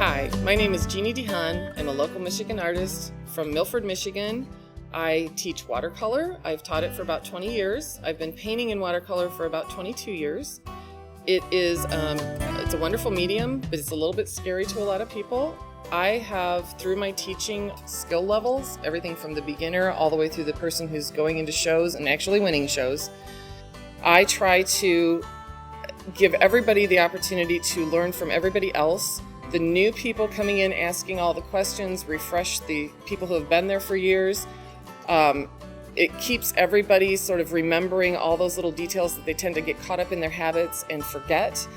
Hi, my name is Jeanne DeHaan. I'm a local Michigan artist from Milford, Michigan. I teach watercolor. I've taught it for about 20 years. I've been painting in watercolor for about 22 years. It's a wonderful medium, but it's a little bit scary to a lot of people. I have, through my teaching skill levels, everything from the beginner all the way through the person who's going into shows and actually winning shows, I try to give everybody the opportunity to learn from everybody else. The new people coming in asking all the questions, refresh the people who have been there for years. It keeps everybody sort of remembering all those little details that they tend to get caught up in their habits and forget.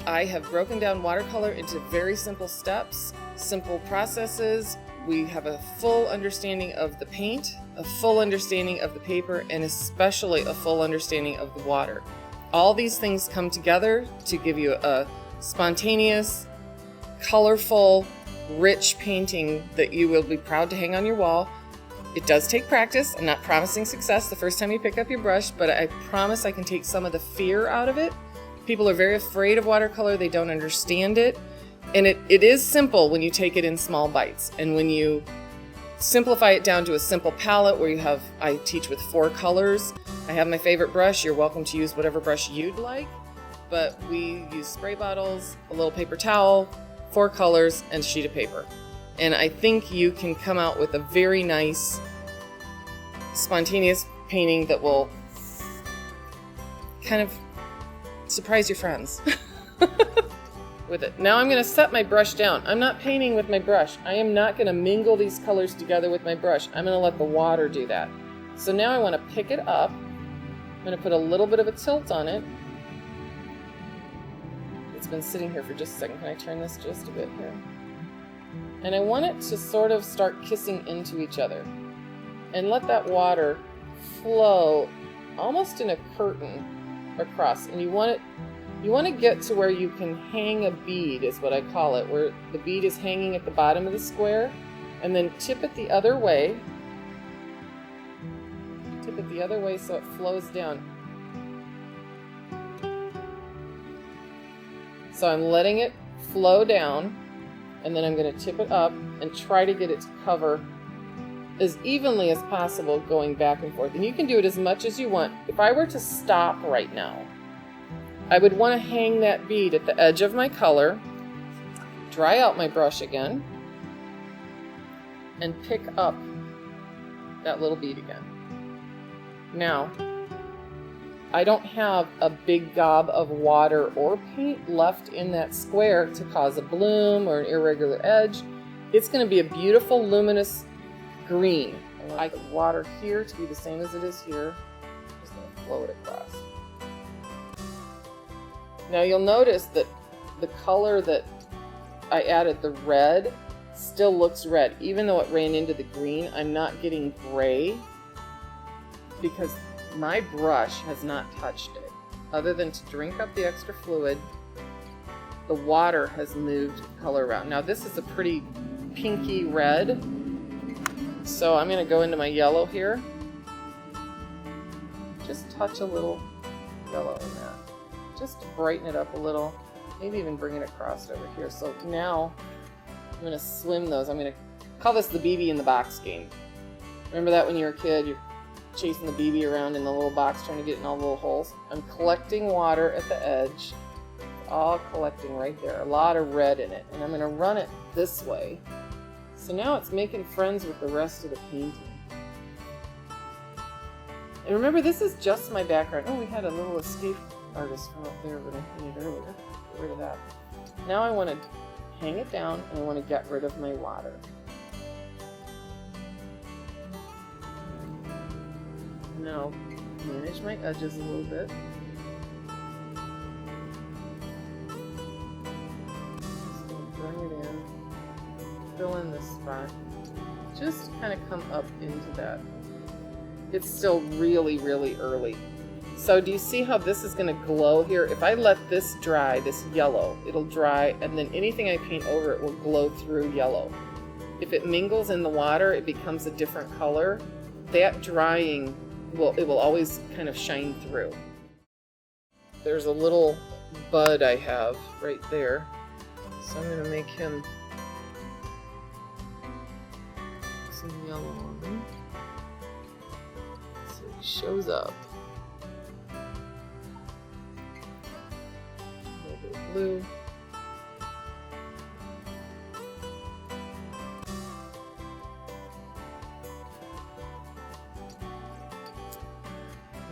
I have broken down watercolor into very simple steps, simple processes. We have a full understanding of the paint, a full understanding of the paper, and especially a full understanding of the water. All these things come together to give you a spontaneous, colorful, rich painting that you will be proud to hang on your wall. It does take practice. I'm not promising success the first time you pick up your brush, but I promise I can take some of the fear out of it. People are very afraid of watercolor. They don't understand it. And it is simple when you take it in small bites. And when you simplify it down to a simple palette where I teach with 4 colors. I have my favorite brush. You're welcome to use whatever brush you'd like. But we use spray bottles, a little paper towel, 4 colors, and a sheet of paper. And I think you can come out with a very nice, spontaneous painting that will kind of surprise your friends with it. Now I'm going to set my brush down. I'm not painting with my brush. I am not going to mingle these colors together with my brush. I'm going to let the water do that. So now I want to pick it up. I'm going to put a little bit of a tilt on it. It's been sitting here for just a second. Can I turn this just a bit here? And I want it to sort of start kissing into each other. And let that water flow almost in a curtain across. And you want to get to where you can hang a bead, is what I call it, where the bead is hanging at the bottom of the square, and then tip it the other way. Tip it the other way so it flows down. So I'm letting it flow down, and then I'm going to tip it up and try to get it to cover as evenly as possible, going back and forth. And you can do it as much as you want. If I were to stop right now, I would want to hang that bead at the edge of my color, dry out my brush again, and pick up that little bead again. Now, I don't have a big gob of water or paint left in that square to cause a bloom or an irregular edge. It's going to be a beautiful, luminous green. I want the water here to be the same as it is here. I'm just going to flow it across. Now you'll notice that the color that I added, the red, still looks red. Even though it ran into the green, I'm not getting gray because my brush has not touched it. Other than to drink up the extra fluid, the water has moved the color around. Now this is a pretty pinky red, so I'm going to go into my yellow here. Just touch a little yellow in that. Just to brighten it up a little. Maybe even bring it across over here. So now I'm going to swim those. I'm going to call this the BB in the box game. Remember that when you were a kid? You're chasing the BB around in the little box trying to get in all the little holes. I'm collecting water at the edge. It's all collecting right there. A lot of red in it. And I'm going to run it this way. So now it's making friends with the rest of the painting. And remember, this is just my background. Oh, we had a little escape artist from up there that I painted earlier. Get rid of that. Now I want to hang it down and I want to get rid of my water. Now manage my edges a little bit. Just going to bring it in. Fill in this spot. Just kind of come up into that. It's still really, really early. So do you see how this is going to glow here? If I let this dry, this yellow, it'll dry, and then anything I paint over it will glow through yellow. If it mingles in the water, it becomes a different color. That drying, it will always kind of shine through. There's a little bud I have right there. So I'm going to make him some yellow on him. So he shows up. A little bit of blue.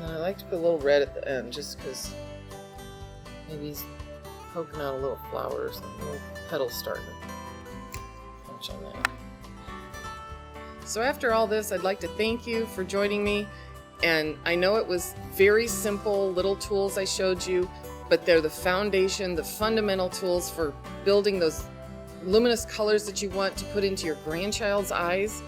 And I like to put a little red at the end just because maybe he's poking out a little flower or something, a little petal starting to punch on that. So after all this, I'd like to thank you for joining me. And I know it was very simple little tools I showed you, but they're the foundation, the fundamental tools for building those luminous colors that you want to put into your grandchild's eyes.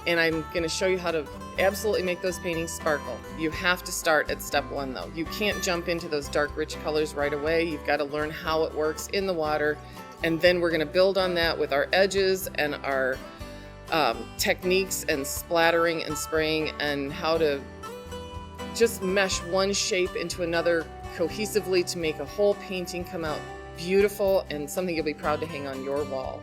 And I'm going to show you how to absolutely make those paintings sparkle. You have to start at step one though. You can't jump into those dark, rich colors right away. You've got to learn how it works in the water. And then we're going to build on that with our edges and our techniques and splattering and spraying and how to just mesh one shape into another cohesively to make a whole painting come out beautiful and something you'll be proud to hang on your wall.